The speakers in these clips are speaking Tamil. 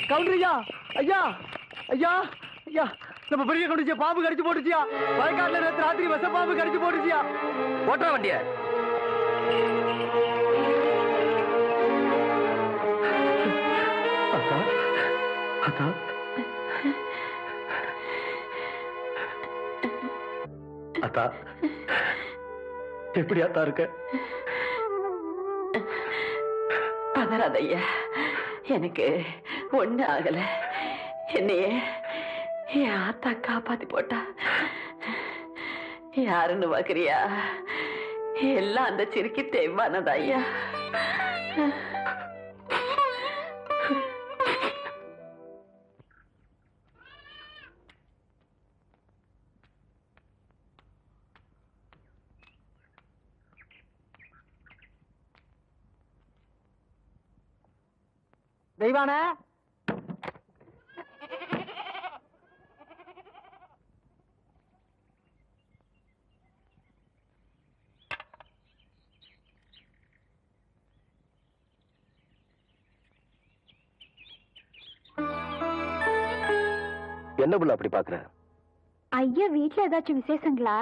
கவுண்டரியா ஐயா ஐயா ஐயா நம்ம பெரிய கவுண்டரியா பாம்பு கடிச்சு போட்டுச்சியா வயக்காட்டுல நேற்று ராத்திரி விஷ பாம்பு கடிச்சு போட்டுச்சியா ஓட்டுற வண்டிய அத்தா அத்தா அத்தா எப்படி அத்தா இருக்க பதறாதையா எனக்கு ஒண்ணு ஆகல என்னைய என் ஆத்தா காப்பாத்தி போட்டா யாருன்னு பாக்குறியா எல்லாம் அந்த சிரிக்கி தேவானதா ஐயா தெய்வான என்ன புள்ள அப்படி பாக்குற? ஐயா வீட்டுல ஏதாச்சும் விசேஷங்களா?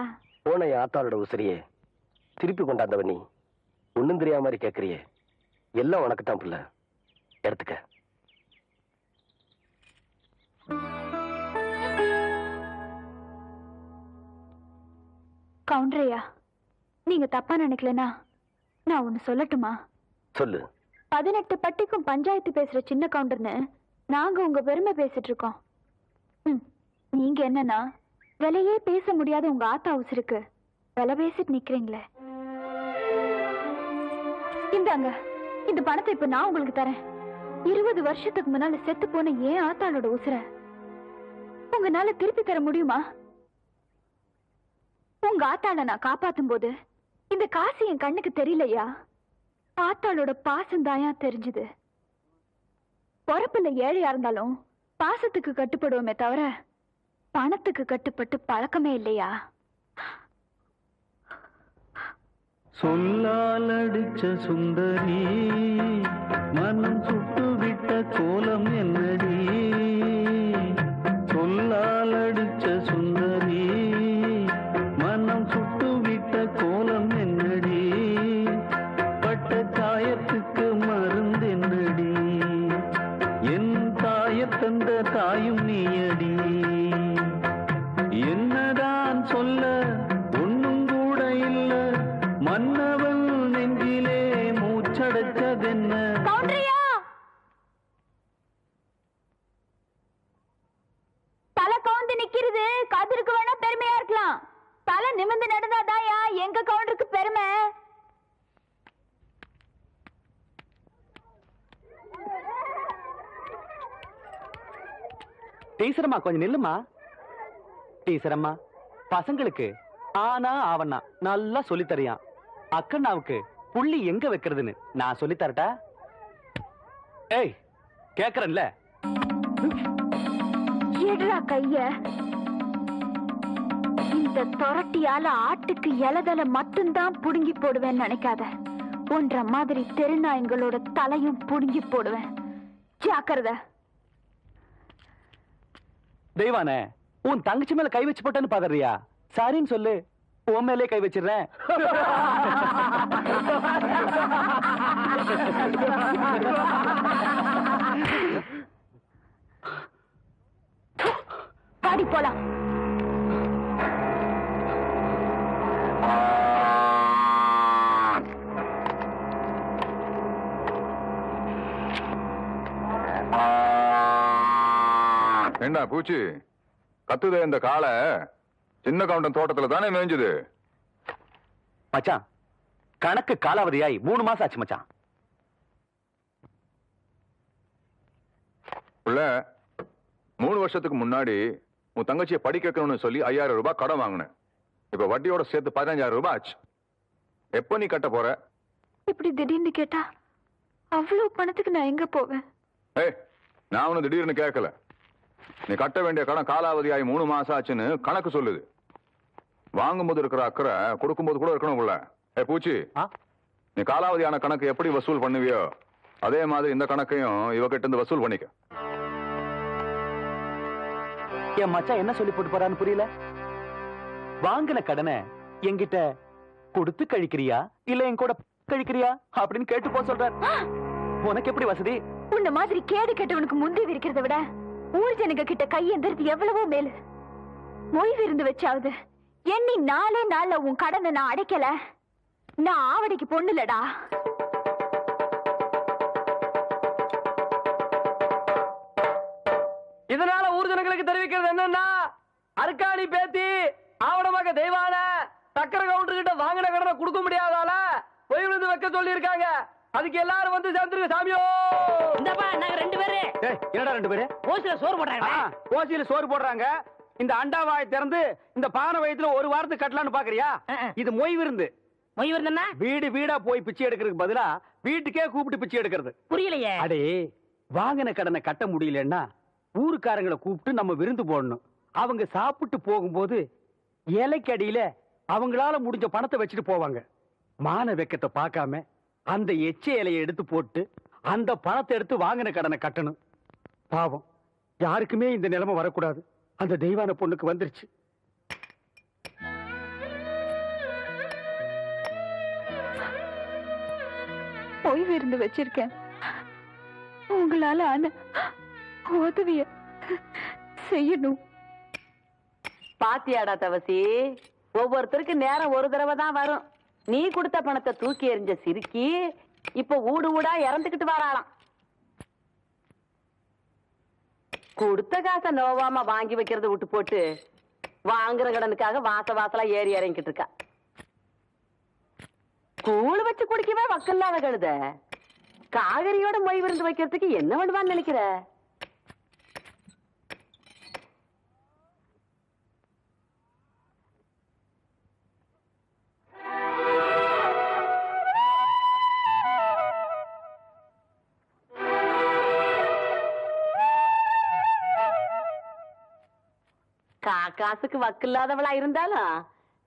போன ஆத்தாளோட உசிரியே திருப்பி கொண்டாந்தவ நீ ஒண்ணும் தெரியாம மாதிரி கேக்குறியே. எல்லாம் உனக்கு தான் புள்ள, எடுத்துக்க. கவுண்டரையா, நீங்க தப்பா நினைக்கலனா நான் ஒண்ணு சொல்லட்டுமா? சொல்லு. 18 பட்டிக்கும் பஞ்சாயத்து பேசுற சின்ன கவுண்டர்னு நாங்க உங்க பெருமை பேசிட்டு இருக்கோம். நீங்க என்னன்னா விலையே பேச முடியாத உங்க ஆத்தா உசுருக்கு விலை பேசிட்டு நிக்கிறீங்களே. இந்தாங்க, இந்த பணத்தை இப்ப நான் உங்களுக்கு தரேன். 20 வருஷத்துக்கு முன்னால செத்து போன ஏன் ஆத்தாளோட உசுர உங்களால திருப்பி தர முடியுமா? உங்க ஆத்தாள நான் காப்பாத்தும் போது இந்த காசு என் கண்ணுக்கு தெரியலையா? ஆத்தாளோட பாசம் தாயா தெரிஞ்சுது. பொறப்புல ஏழையா இருந்தாலும் பாசத்துக்கு கட்டுப்படுவோமே தவிர பணத்துக்கு கட்டுப்பட்டு பழக்கமே இல்லையா? சொல்லால் அடிச்ச சுந்தரி மனம் சுட்டு விட்ட கோலம் என்னடி? சொல்லால் அடிச்ச சுந்தரி மனம் சுட்டு விட்ட கோலம் என்னடி? பட்ட காயத்துக்கு மருந்து என்னடி? என் தாயத்தந்த தாயும் நீயடி. என்னதான் சொல்ல ஒன்னும் கூட இல்ல, மன்னவன் நெஞ்சிலே மூச்சடைச்சதென்ன? தலை கவுந்து நிக்கிறது கதிருக்கு வேணா பெருமையா இருக்கலாம். தலை நிமிர்ந்து நடந்தாதாயா எங்க கவுண்டருக்கு பெருமை. டீச்சரம்மா கொஞ்சம் நில்லுமா. டீச்சரம்மா, பசங்களுக்கு ஆனா ஆவண்ணா நல்லா சொல்லித்தரியான். அக்கண்ணாவுக்கு புள்ளி எங்க வைக்கிறதுன்னு நான் சொல்லித்தரட்டா? ஏய், கேக்குறேன்ல. எடுறா கைய. இந்த தொரட்டியால ஆட்டுக்கு இலதலை மட்டும்தான் புடுங்கி போடுவேன்னு நினைக்காத. போன்ற மாதிரி தெருநாயங்களோட தலையும் புடுங்கி போடுவேன். ஜாக்கிரதை. தெய்வானே, உன் தங்கச்சி மேல கை வச்சு போட்டேன்னு பாக்குறியா? சரின்னு சொல்லு, உன் மேலே கை வச்சிடுறேன். பாடி போலாம். என்ன பூச்சி கத்துதே இந்த காளை? சின்ன கவுண்டன் தோட்டத்துல தானே மேய்ஞ்சது. மச்சான், கணக்கு காலாவதியாய் 3 மாசம் ஆச்சு மச்சான். உள்ள 3 வருஷத்துக்கு முன்னாடி உன் தங்கச்சியை படிக்க வைக்கணும்னு சொல்லி 5000 ரூபாய் கடன் வாங்கினேன். இப்ப வட்டியோட சேர்த்து 15000 ரூபாய் ஆச்சு. எப்ப நீ கட்ட போற? இப்படி திடீர்னு கேட்டா அவ்வளவு பணத்துக்கு நான் எங்க போவேன்? ஏய், நான் ஒண்ணு திடீர்னு கேட்கல. நீ கட்ட வேண்டிய கடன் காலாவதியாகி 3 மாசம் ஆச்சுன்னு கணக்கு சொல்லுது. வாங்கும்போது இருக்கிற அக்கறை கொடுக்கும்போது கூட இருக்கணும் உள்ள. ஏ பூச்சி, நீ காலாவதியான கணக்கு எப்படி வசூல் பண்ணுவியோ அதே மாதிரி இந்த கணக்கையும் இவகிட்ட இருந்து வசூல் பண்ணிக்க. என் மச்சான் என்ன சொல்லி போட்டு போறான்னு புரியல. வாங்கின கடனை என்கிட்ட கொடுத்து கழிக்கிறியா இல்ல என் கூட கழிக்கிறியா அப்படின்னு கேட்டு போ சொல்றார். உனக்கு எப்படி வசதி? உன்ன மாதிரி கேடு கெட்டவனுக்கு முந்தி விரிக்கிறத விட ஊர் ஜனங்க கிட்ட கையெந்திரது எவ்வளவோ மேலு. மொய் விருந்து வச்சாவது எண்ணி 4 நாள்ல உன் கடனை நான் அடைக்கல, நான் ஆவடிக்கு பொண்ணுலடா. இதனால ஊர் ஜனங்களுக்கு தெரிவிக்கிறது என்னன்னா, அர்க்காணி பேத்தி ஆவணமாக தெய்வான சக்கர கவுண்டர் கிட்ட வாங்கின கடனை கொடுக்க முடியாதால பொய் விழுந்து வைக்க சொல்லி இருக்காங்க. அதுக்கு எல்லாரும் வந்து சேர்ந்துருங்க சாமியோ. இந்தப்பா நாங்க 2 பேரு என்னடா 2 பேரு? ஓசில சோறு போடுறாங்க. ஓசியில சோறு போடுறாங்க. இந்த அண்டாவாயை திறந்து இந்த பானை வயத்துல ஒரு வாரத்துக்கு கட்டலான்னு பாக்குறியா? இது மொய் விருந்து. மொய் விருந்தா? வீடு வீடா போய் பிச்சை எடுக்கிறதுக்கு பதிலா வீட்டுக்கே கூப்பிட்டு பிச்சை எடுக்கிறது. புரியலையே. அடே, வாங்கின கடனை கட்ட முடியலன்னா ஊருக்காரங்களை கூப்பிட்டு நம்ம விருந்து போடணும். அவங்க சாப்பிட்டு போகும்போது இலைக்கு அடியில அவங்களால முடிஞ்ச பணத்தை வச்சுட்டு போவாங்க. மான வெக்கத்தை பார்க்காம அந்த எச்ச இலையை எடுத்து போட்டு அந்த பணத்தை எடுத்து வாங்கின கடனை கட்டணும். பாவம், யாருக்குமே இந்த நிலைமை வரக்கூடாது. அந்த தெய்வான பொண்ணுக்கு வந்துருச்சு. ஓய்வு இருந்து வச்சிருக்கேன். உங்களால ஆன உதவிய செய்யணும். பாத்தியாடா தவசி, ஒவ்வொருத்தருக்கு நேரம் ஒரு தடவை தான் வரும். நீ கொடுத்த பணத்தை தூக்கி எறிஞ்ச சிரிக்கி இப்ப ஊடு ஊடா இறந்துகிட்டு வராளாம். கொடுத்த காசை நோவாம வாங்கி வைக்கிறத விட்டு போட்டு வாங்குற கடனுக்காக வாசலா ஏறி இறங்கிட்டு இருக்கா. கூழ் வச்சு குடிக்கவே வக்கல்லாத கழுத காகரியோட மொய் விருந்து வைக்கிறதுக்கு என்ன பண்ணுவான்னு நினைக்கிற? காசுக்கு வக்கில்லாதவளா இருந்தாலும்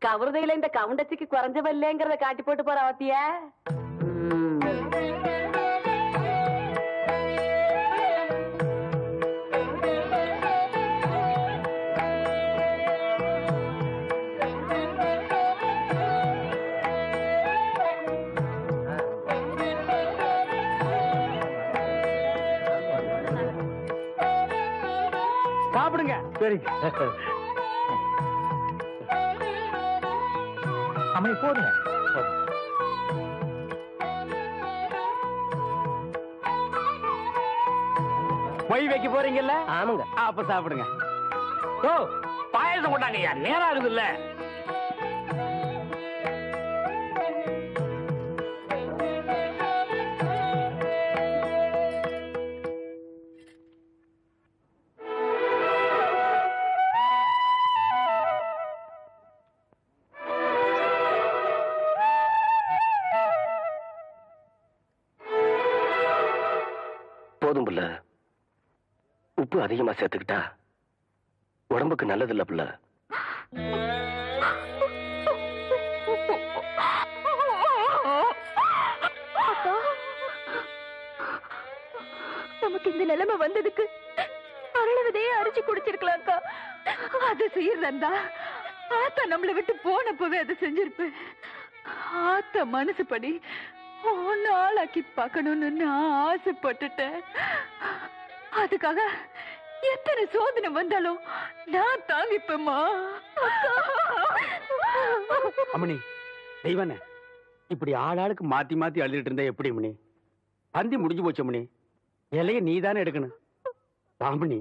கவருதையில இந்த கவுண்டச்சிக்கு குறைஞ்சவ இல்லைங்கிறத காட்டி போட்டு போற அவத்திய. சாப்பிடுங்க. சரிங்க. அம்மா போடுங்க. மொய் வைக்க போறீங்கல்ல? ஆமாங்க. அப்ப சாப்பிடுங்க. ஓ, பாயசம் கொண்டாங்கய்யா, நேரம் ஆகுதுல்ல. போதும் புள்ள, உப்பு அதிகமா சேர்த்துக்கிட்டா உடம்புக்கு நல்லதில்ல புள்ள. நமக்கு இந்த நிலைமை வந்ததுக்கு அருளவதையே அரிச்சு குடிச்சிருக்கலாம் அக்கா. அது செய்யறதா ஆத்தா நம்மளை விட்டு போனப்பவே அதை செஞ்சிருப்பேன். ஆத்தா மனசுப்படி ஒன்னு ஆளாக்கி பார்க்கணும்னு நான் ஆசைப்பட்டுட்டேன். அதுக்காக எத்தனை சோதனை வந்தாலும் நான் தாங்கிப்பேம்மா. அம்மணி, தெய்வானே, இப்படி ஆளாளுக்கு மாத்தி மாத்தி அழுதுட்டு இருந்தா எப்படி அம்மணி? பந்தி முடிஞ்சு போச்சு அம்மணி. இலைய நீதானே எடுக்கணும். அம்மணி,